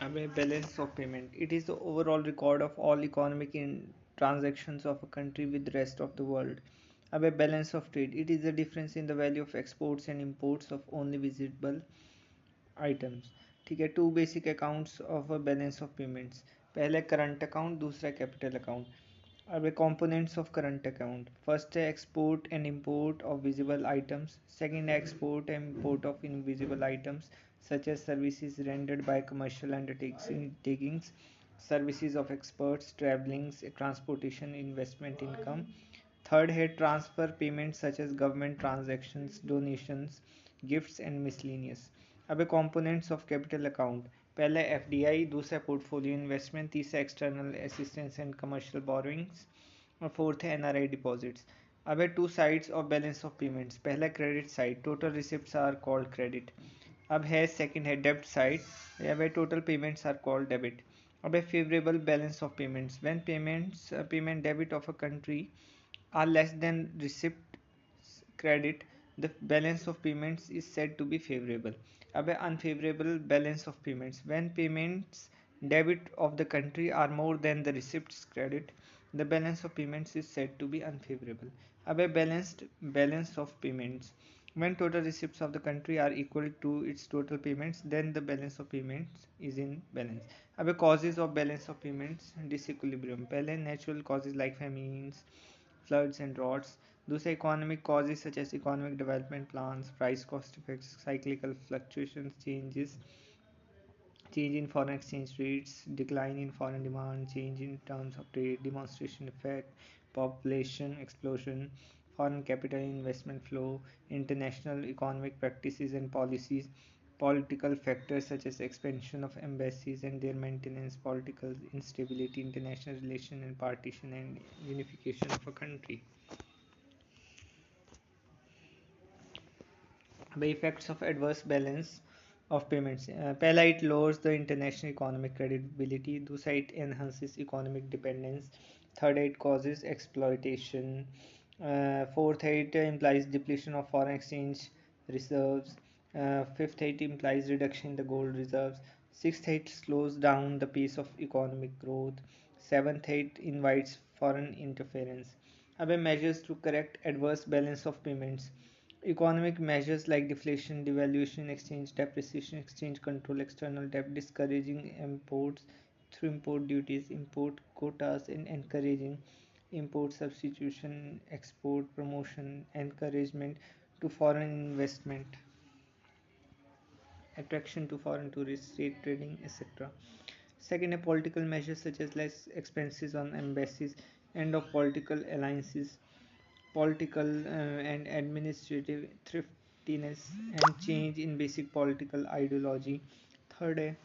अब balance of payment. It is the overall record of all economic transactions of a country with the rest of the world. अब balance of trade. It is the difference in the value of exports and imports of only visible items. ठीक है, two basic accounts of a balance of payments. पहले current account, दूसरा capital account. अब components of current account. First है export and import of visible items. Second है export and import of invisible items such as services rendered by commercial undertakings, services of experts, travellings, transportation, investment income. Third है transfer payments such as government transactions, donations, gifts and miscellaneous. अब components of capital account. पहला FDI, दूसरा portfolio investment, तीसरा external assistance and commercial borrowings और fourth है NRI deposits. अब है two sides of balance of payments. पहला credit side, total receipts are called credit. अब है सेकंड है डेब्ट साइड, अब है total payments are called debit. अब है favourable balance of payments. When payment debit of a country are less than receipt credit, the balance of payments is said to be favorable. अब unfavorable balance of payments. When payments debit of the country are more than the receipts credit, the balance of payments is said to be unfavorable. अब balanced balance of payments. When total receipts of the country are equal to its total payments, then the balance of payments is in balance. अब causes of balance of payments disequilibrium. पहले natural causes like famines, floods and droughts. दूसरे economic causes such as economic development plans, price cost effects, cyclical fluctuations, change in foreign exchange rates, decline in foreign demand, change in terms of trade, demonstration effect, population explosion, foreign capital investment flow, international economic practices and policies, political factors such as expansion of embassies and their maintenance, political instability, international relation and partition and unification of a country. The effects of adverse balance of payments. पहला, it lowers the international economic credibility. दूसरा, it enhances economic dependence. Third, it causes exploitation. Fourth, it implies depletion of foreign exchange reserves. Fifth, it implies reduction in the gold reserves. Sixth, it slows down the pace of economic growth. Seventh, it invites foreign interference. अब measures to correct adverse balance of payments. Economic measures like deflation, devaluation, exchange depreciation, exchange control, external debt, discouraging imports through import duties, import quotas, and encouraging import substitution, export promotion, encouragement to foreign investment, attraction to foreign tourists, trade trading, etc. Second, political measures such as less expenses on embassies, end of political alliances, political and administrative thriftiness, and change in basic political ideology. Third,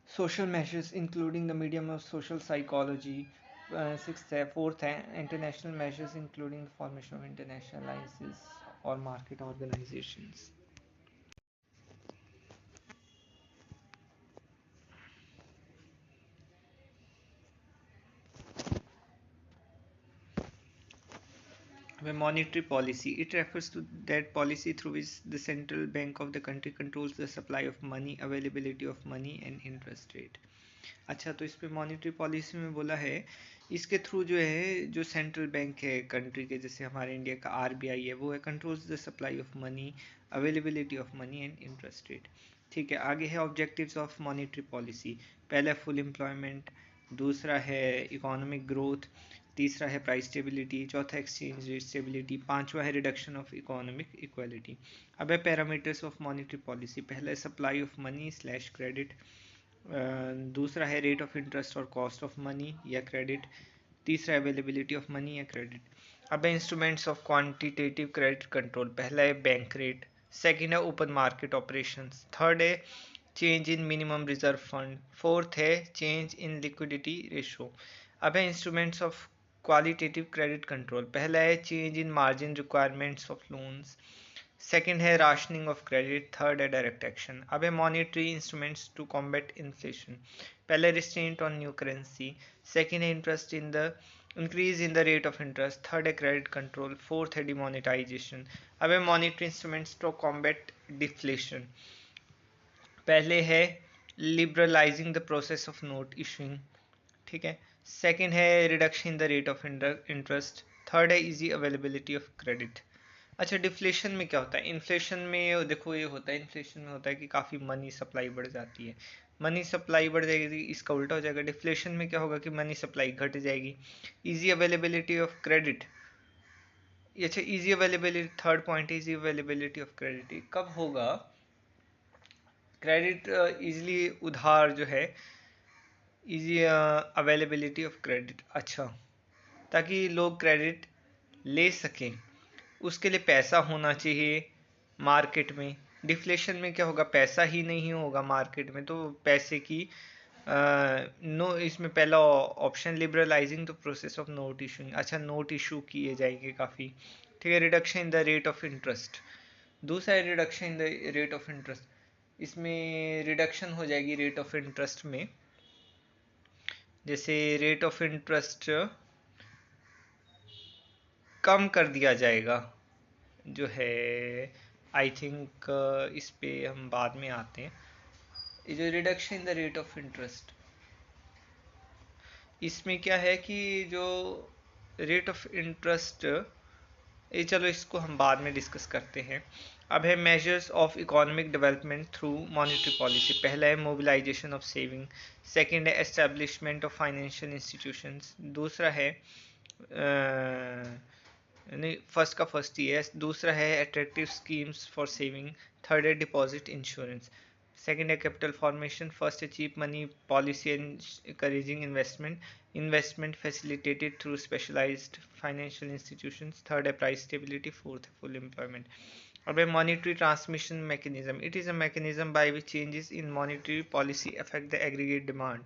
social measures including the medium of social psychology. Sixth, fourth, international measures including the formation of international alliances or market organizations. Monetary policy. It refers to that policy through which the central bank of the country controls the supply of money, availability of money and interest rate. अच्छा, तो इस पे monetary policy में बोला है इसके through जो है जो सेंट्रल बैंक है कंट्री के, जैसे हमारे इंडिया का आरबीआई है, वो है controls the supply of money, availability of money and interest rate. ठीक है, आगे है ऑब्जेक्टिव्स ऑफ मॉनेटरी पॉलिसी. पहला है फुल एम्प्लॉयमेंट, दूसरा है इकोनॉमिक ग्रोथ, तीसरा है प्राइस स्टेबिलिटी, चौथा एक्सचेंज रेट स्टेबिलिटी, पांचवा है रिडक्शन ऑफ इकोनॉमिक इक्वालिटी. अब है पैरामीटर्स ऑफ मॉनेटरी पॉलिसी. पहला है supply of money slash credit, दूसरा है रेट ऑफ इंटरेस्ट और कॉस्ट ऑफ मनी या क्रेडिट, तीसरा अवेलेबिलिटी ऑफ मनी या क्रेडिट. अब है instruments of quantitative credit control. पहला है बैंक रेट, सेकंड है ओपन मार्केट ऑपरेशंस, थर्ड है चेंज इन मिनिमम रिजर्व फंड, फोर्थ है चेंज इन लिक्विडिटी रेशो. अब है instruments of qualitative credit control. पहला है change in margin requirements of loans, second है राशनिंग ऑफ क्रेडिट, थर्ड है direct action. अब है monetary instruments to combat inflation. पहले restraint on new currency, second है interest in the increase in the rate of interest, third है credit control, fourth है demonetisation. अब है monetary instruments to combat deflation. पहले है liberalising the process of note issuing, ठीक है। सेकंड है reduction in the rate of interest. Third है इजी अवेलेबिलिटी ऑफ क्रेडिट। अच्छा, डिफ्लेशन में क्या होता है? इन्फ्लेशन में देखो ये होता है, इन्फ्लेशन में होता है कि काफ़ी मनी सप्लाई बढ़ जाती है। मनी सप्लाई बढ़ जाएगी, इसका उल्टा हो जाएगा। डिफ्लेशन में क्या होगा कि मनी सप्लाई घट जाएगी। इजी अवेलेबिलिटी ऑफ क्रेडिट, अच्छा easy availability, third point easy availability of credit कब होगा? क्रेडिट इजीली, उधार जो है, इजी अवेलेबिलिटी ऑफ क्रेडिट, अच्छा, ताकि लोग क्रेडिट ले सकें उसके लिए पैसा होना चाहिए मार्केट में। डिफ्लेशन में क्या होगा? पैसा ही नहीं होगा मार्केट में, तो पैसे की नो, इसमें पहला option liberalising the process of note issuing, अच्छा नोट इशू किए जाएंगे काफ़ी, ठीक है। Reduction in the rate of interest, दूसरा है reduction in the rate of interest. इसमें रिडक्शन हो जाएगी रेट ऑफ इंटरेस्ट में, जैसे रेट ऑफ इंटरेस्ट कम कर दिया जाएगा जो है। आई थिंक इस पे हम बाद में आते हैं। ये जो reduction in the rate of interest, इसमें क्या है कि जो रेट ऑफ इंटरेस्ट, ये चलो इसको हम बाद में डिस्कस करते हैं। अब है measures of economic development through monetary policy. पहला है मोबिलाइजेशन ऑफ सेविंग, सेकंड है एस्टेब्लिशमेंट ऑफ फाइनेंशियल इंस्टीट्यूशंस, दूसरा है नहीं, फर्स्ट का फर्स्ट ही है, दूसरा है attractive schemes for saving, third है डिपॉजिट इंश्योरेंस, सेकंड है कैपिटल फॉर्मेशन, फर्स्ट है cheap money policy encouraging investment facilitated through specialised financial institutions, third है प्राइस स्टेबिलिटी, फोर्थ है फुल एम्प्लॉयमेंट। अब है monetary transmission mechanism, it is a mechanism by which changes in monetary policy affect the aggregate demand.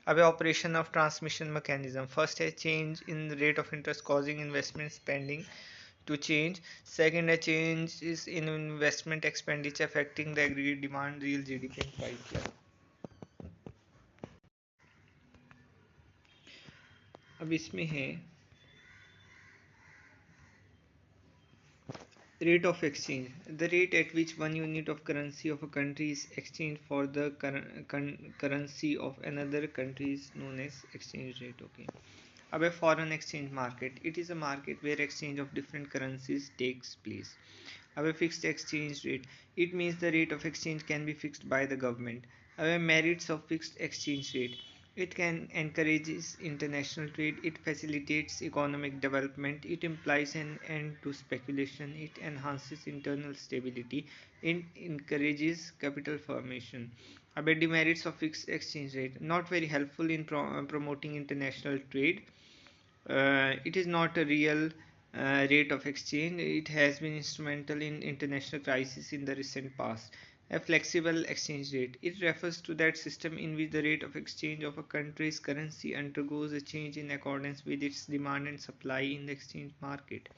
अब operation of transmission mechanism, first है change in rate of interest causing investment spending to change, second a change is in investment expenditure affecting the aggregate demand, real GDP and price level। अब इसमें है rate of exchange, the rate at which one unit of currency of a country is exchanged for the currency of another country is known as exchange rate, okay। अब a foreign exchange market, it is a market where exchange of different currencies takes place। अब a fixed exchange rate, it means the rate of exchange can be fixed by the government। अब a merits of fixed exchange rate, it can encourages international trade, it facilitates economic development, it implies an end to speculation, it enhances internal stability, it encourages capital formation। अब demerits of fixed exchange rate, not very helpful in promoting international trade, it is not a real rate of exchange. It has been instrumental in international crisis in the recent past। A flexible exchange rate, it refers to that system in which the rate of exchange of a country's currency undergoes a change in accordance with its demand and supply in the exchange market।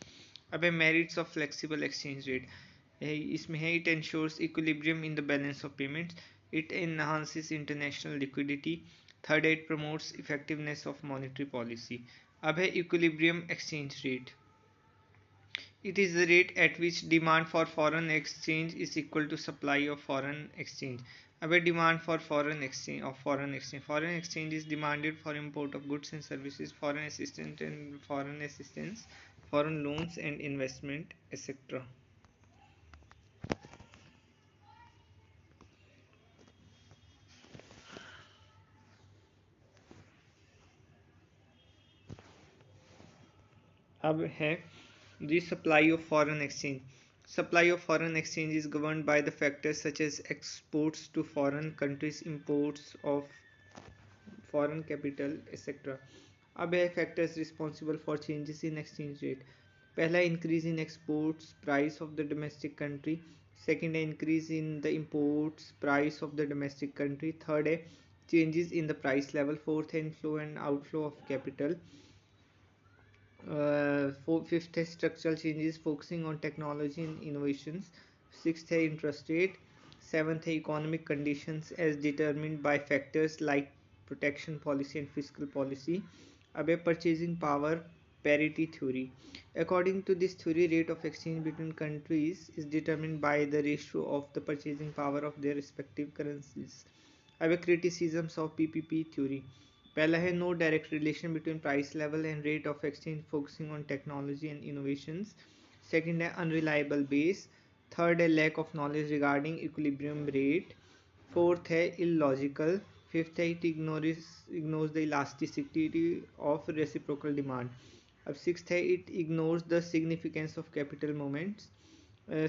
अब है merits of flexible exchange rate, इसमें है it ensures equilibrium in the balance of payments, it enhances international liquidity, third it promotes effectiveness of monetary policy। अब है equilibrium exchange rate, it is the rate at which demand for foreign exchange is equal to supply of foreign exchange। अब है demand for foreign exchange is demanded for import of goods and services, foreign assistance, foreign loans and investment, etc। अब है the supply of foreign exchange, supply of foreign exchange is governed by the factors such as exports to foreign countries, imports of foreign capital, etc। अब है factors responsible for changes in exchange rate, पहला increase in exports price of the domestic country, second है increase in the imports price of the domestic country, third है changes in the price level, fourth है inflow and outflow of capital, fifth है structural changes focusing on technology and innovations, sixth है interest rate, seventh है economic conditions as determined by factors like protection policy and fiscal policy। अब है purchasing power parity theory, according to this theory rate of exchange between countries is determined by the ratio of the purchasing power of their respective currencies। अब criticisms of PPP theory. पहला है no direct relation between price level and rate of exchange focusing on technology and innovations. Second है unreliable base. Third है lack of knowledge regarding equilibrium rate. Fourth है illogical. Fifth है it ignores the elasticity of reciprocal demand. अब sixth है it ignores the significance of capital movements.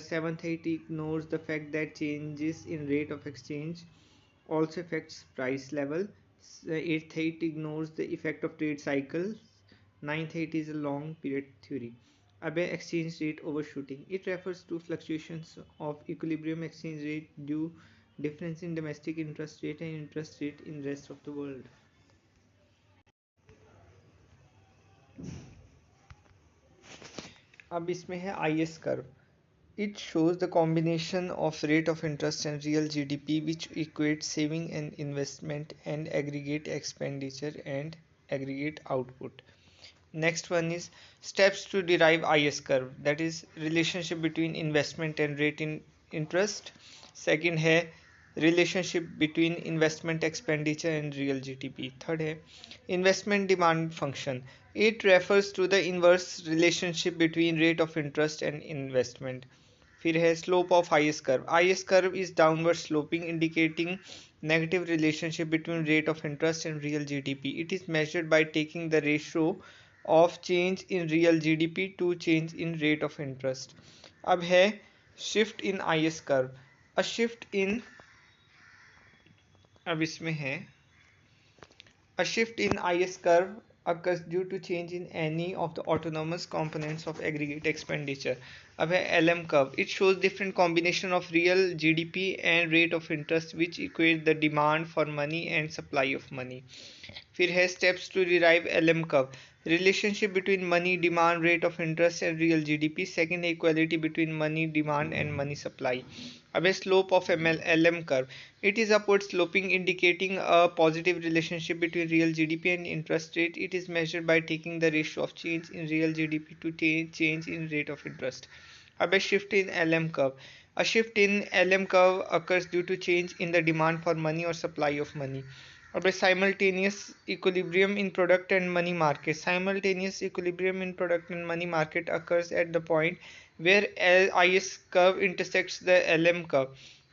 Seventh है it ignores the fact that changes in rate of exchange also affects price level. Eighth, it ignores the effect of trade cycles. Ninth, it is a long period theory. अब exchange rate overshooting. It refers to fluctuations of equilibrium exchange rate due difference in domestic interest rate and interest rate in rest of the world. अब इसमें है IS curve. It shows the combination of rate of interest and real GDP which equates saving and investment and aggregate expenditure and aggregate output. Next one is steps to derive IS curve, that is relationship between investment and rate in interest. Second है relationship between investment expenditure and real GDP. Third है investment demand function. It refers to the inverse relationship between rate of interest and investment. फिर है slope of IS curve. IS curve is downward sloping indicating negative relationship between rate of interest and real GDP. It is measured by taking the ratio of change in real GDP to change in rate of interest. अब है shift in IS curve. A shift in अब इसमें है A shift in IS curve occurs due to change in any of the autonomous components of aggregate expenditure. अब है LM curve. It shows different combination of real GDP and rate of interest which equate the demand for money and supply of money. फिर है steps to derive LM curve. Relationship between money demand, rate of interest and real GDP. Second है equality between money demand and money supply. अब है slope of LM curve. It is upward sloping indicating a positive relationship between real GDP and interest rate. It is measured by taking the ratio of change in real GDP to change in rate of interest. अब है shift in LM curve. A shift in LM curve occurs due to change in the demand for money or supply of money. अब है simultaneous equilibrium in product and money market. Simultaneous equilibrium in product and money market occurs at the point where IS curve intersects the LM curve.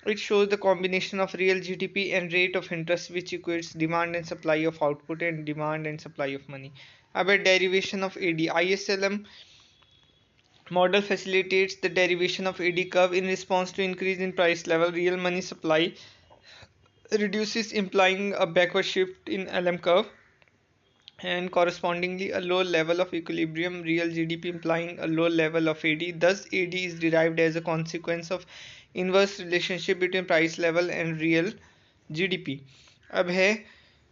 It shows the combination of real GDP and rate of interest which equates demand and supply of output and demand and supply of money. अब है derivation of AD. ISLM model facilitates the derivation of AD curve in response to increase in price level. Real money supply reduces, implying a backward shift in LM curve, and correspondingly a low level of equilibrium, real GDP implying a low level of AD. Thus AD is derived as a consequence of inverse relationship between price level and real GDP. अब है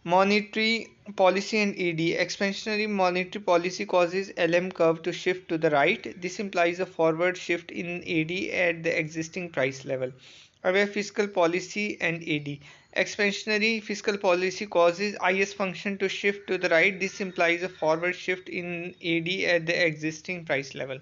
monetary policy and AD. Expansionary monetary policy causes LM curve to shift to the right. This implies a forward shift in AD at the existing price level. अब है fiscal policy and AD. Expansionary fiscal policy causes IS function to shift to the right. This implies a forward shift in AD at the existing price level.